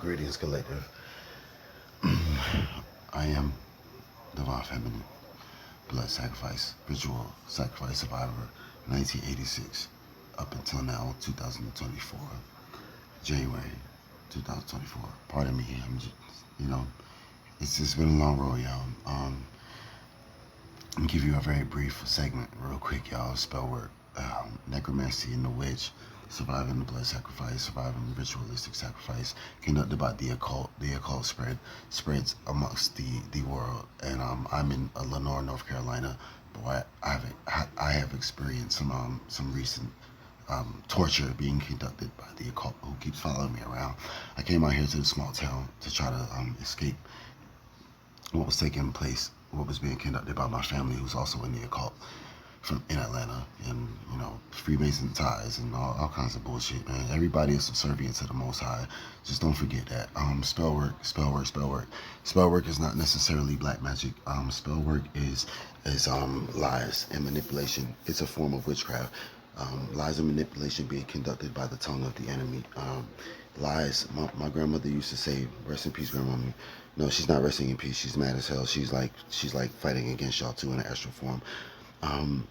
Greetings, collective. I am Divine Feminine, Blood Sacrifice, Ritual Sacrifice Survivor, 1986, up until now, 2024, January 2024. Pardon me, you know, it's just been a long road, y'all. I'm gonna give you a very brief segment, real quick, y'all. Spell work, necromancy and the witch, surviving the blood sacrifice, surviving the ritualistic sacrifice, conducted by the occult. The occult spreads amongst the world, and I'm in Lenore, North Carolina. But I have experienced some recent torture being conducted by the occult, who keeps following me around. I came out here to the small town to try to escape what was taking place, what was being conducted by my family, who's also in the occult in Atlanta, and Freemason ties and all kinds of bullshit, man. Everybody is subservient to the Most High. Just don't forget that. Spell work is not necessarily black magic. Spell work is lies and manipulation. It's a form of witchcraft. Lies and manipulation being conducted by the tongue of the enemy. Lies. My grandmother used to say, "Rest in peace, grandmommy." No, she's not resting in peace. She's mad as hell. She's like fighting against y'all too in an astral form. Um,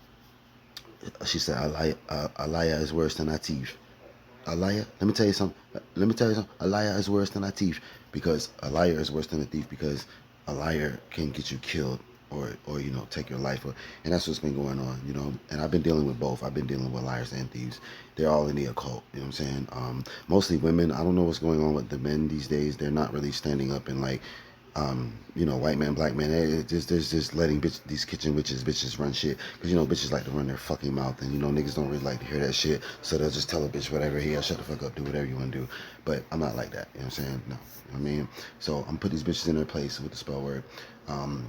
she said, "A liar is worse than a thief." A liar. Let me tell you something. A liar is worse than a thief, because a liar is worse than a thief because a liar can get you killed, or take your life. And that's what's been going on. And I've been dealing with both. I've been dealing with liars and thieves. They're all in the occult. You know what I'm saying? Mostly women. I don't know what's going on with the men these days. They're not really standing up and like, white man, black man. There's just letting these kitchen witches, bitches run shit. Because, bitches like to run their fucking mouth. And, niggas don't really like to hear that shit. So they'll just tell a bitch whatever. Hey, shut the fuck up, do whatever you want to do. But I'm not like that. You know what I'm saying? No. I mean, so I'm putting these bitches in their place with the spell word.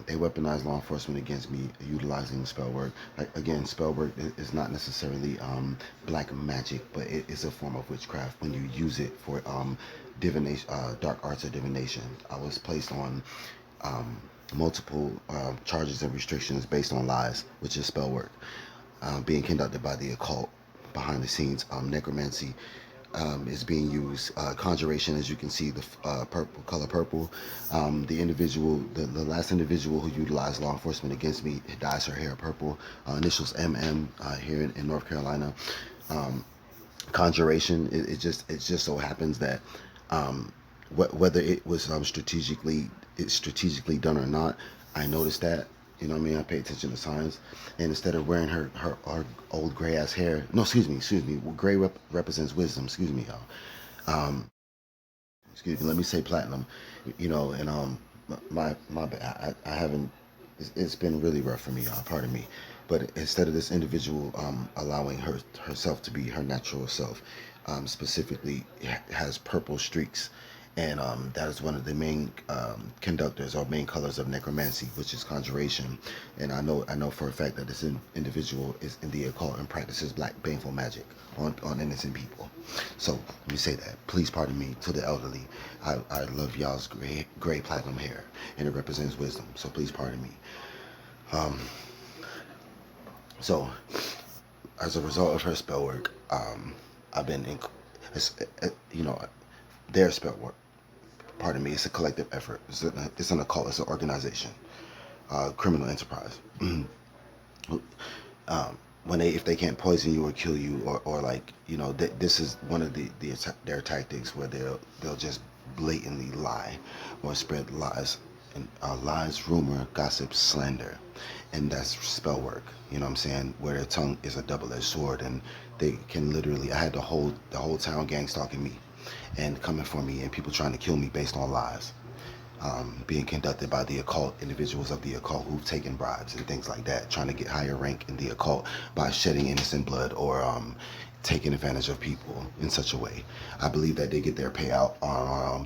They weaponize law enforcement against me utilizing the spell work. Again, spell work is not necessarily black magic, but it is a form of witchcraft when you use it for divination, dark arts or divination. I was placed on multiple charges and restrictions based on lies, which is spell work, being conducted by the occult behind the scenes. Necromancy is being used. Conjuration, as you can see, the color purple. The last individual who utilized law enforcement against me dyes her hair purple. Initials MM, here in North Carolina. Conjuration. It just so happens that whether it was strategically done or not, I noticed that. You know what I mean? I pay attention to signs. And instead of wearing her old gray ass hair, no, excuse me, gray represents wisdom. Excuse me, y'all. Excuse me. Let me say platinum. And my bad. I haven't. It's been really rough for me, y'all. Pardon me. But instead of this individual allowing herself to be her natural self, specifically has purple streaks. And that is one of the main conductors or main colors of necromancy, which is conjuration. And I know for a fact that this individual is in the occult and practices black baneful magic on innocent people. So let me say that. Please pardon me to the elderly. I love y'all's gray platinum hair, and it represents wisdom. So please pardon me. So as a result of her spell work, I've been their spell work. Pardon me, it's a collective effort. It's an occult. It's an organization, criminal enterprise. If they can't poison you or kill you, or this is one of their tactics, where they'll just blatantly lie or spread lies, and lies, rumor, gossip, slander, and that's spell work. You know what I'm saying? Where their tongue is a double-edged sword, and they can literally. I had the whole town gang stalking me and coming for me, and people trying to kill me based on lies, being conducted by the occult, individuals of the occult who've taken bribes and things like that, trying to get higher rank in the occult by shedding innocent blood or taking advantage of people in such a way. I believe that they get their payout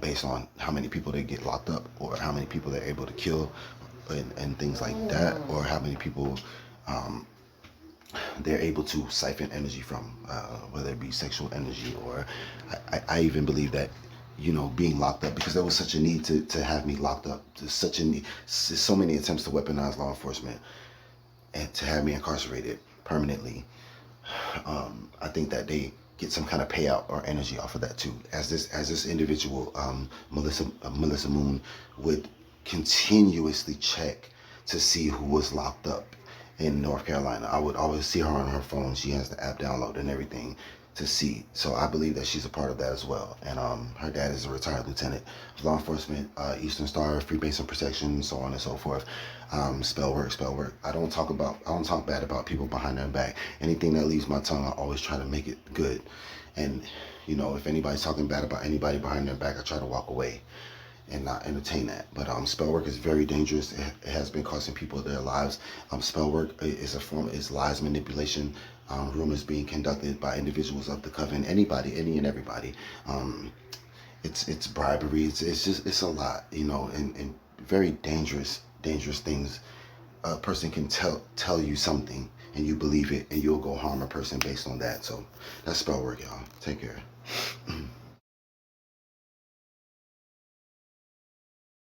based on how many people they get locked up, or how many people they're able to kill, and things like that, or how many people they're able to siphon energy from, whether it be sexual energy, or I even believe that, being locked up, because there was such a need to have me locked up. There's such a need, so many attempts to weaponize law enforcement and to have me incarcerated permanently. I think that they get some kind of payout or energy off of that too. As this individual, Melissa Moon, would continuously check to see who was locked up in North Carolina. I would always see her on her phone. She has the app downloaded and everything to see. So I believe that she's a part of that as well. And her dad is a retired lieutenant of law enforcement, Eastern Star, Freemason protection, so on and so forth. Spellwork. I don't talk bad about people behind their back. Anything that leaves my tongue, I always try to make it good. And you know, if anybody's talking bad about anybody behind their back, I try to walk away and not entertain that. But spellwork is very dangerous. It has been costing people their lives. Spellwork is lies manipulation. Rumors being conducted by individuals of the coven, anybody, any and everybody. It's bribery. It's a lot, you know, and very dangerous things. A person can tell you something and you believe it, and you'll go harm a person based on that. So that's spellwork, y'all. Take care.